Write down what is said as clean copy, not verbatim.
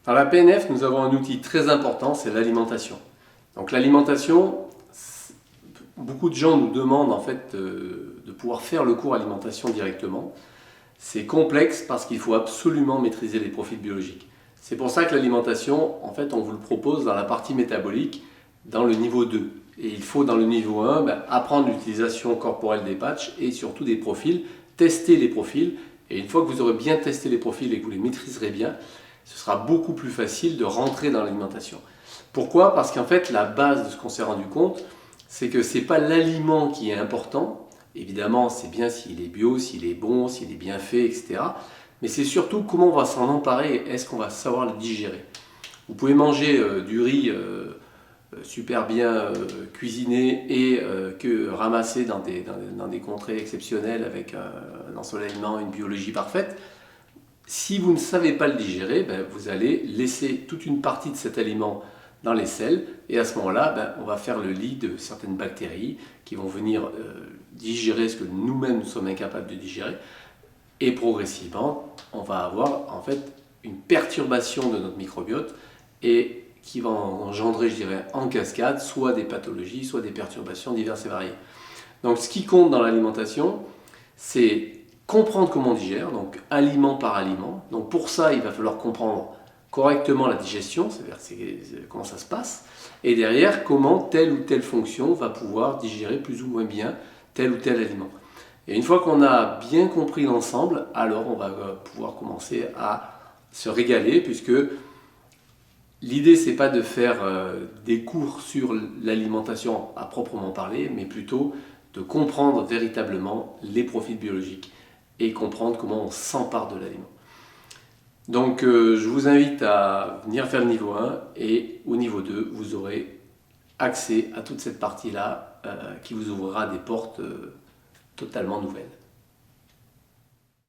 Dans la PNF, nous avons un outil très important, c'est l'alimentation. Donc l'alimentation, beaucoup de gens nous demandent en fait de pouvoir faire le cours alimentation directement. C'est complexe parce qu'il faut absolument maîtriser les profils biologiques. C'est pour ça que l'alimentation, en fait, on vous le propose dans la partie métabolique, dans le niveau 2. Et il faut dans le niveau 1 apprendre l'utilisation corporelle des patchs et surtout des profils, tester les profils. Et une fois que vous aurez bien testé les profils et que vous les maîtriserez bien, ce sera beaucoup plus facile de rentrer dans l'alimentation. Pourquoi? Parce qu'en fait, la base de ce qu'on s'est rendu compte, c'est que ce n'est pas l'aliment qui est important. Évidemment, c'est bien s'il est bio, s'il est bon, s'il est bien fait, etc. Mais c'est surtout comment on va s'en emparer et est-ce qu'on va savoir le digérer. Vous pouvez manger du riz super bien cuisiné et que ramassé dans des contrées exceptionnelles avec un ensoleillement, une biologie parfaite. Si vous ne savez pas le digérer, vous allez laisser toute une partie de cet aliment dans les selles et à ce moment-là, on va faire le lit de certaines bactéries qui vont venir digérer ce que nous-mêmes nous sommes incapables de digérer et progressivement, on va avoir en fait une perturbation de notre microbiote et qui va engendrer, je dirais, en cascade, soit des pathologies, soit des perturbations diverses et variées. Donc ce qui compte dans l'alimentation, c'est comprendre comment on digère, donc aliment par aliment. Donc pour ça, il va falloir comprendre correctement la digestion, c'est-à-dire comment ça se passe, et derrière, comment telle ou telle fonction va pouvoir digérer plus ou moins bien tel ou tel aliment. Et une fois qu'on a bien compris l'ensemble, alors on va pouvoir commencer à se régaler, puisque l'idée, c'est pas de faire des cours sur l'alimentation à proprement parler, mais plutôt de comprendre véritablement les profils biologiques et comprendre comment on s'empare de l'aliment. Donc je vous invite à venir faire le niveau 1 et au niveau 2, vous aurez accès à toute cette partie-là qui vous ouvrira des portes totalement nouvelles.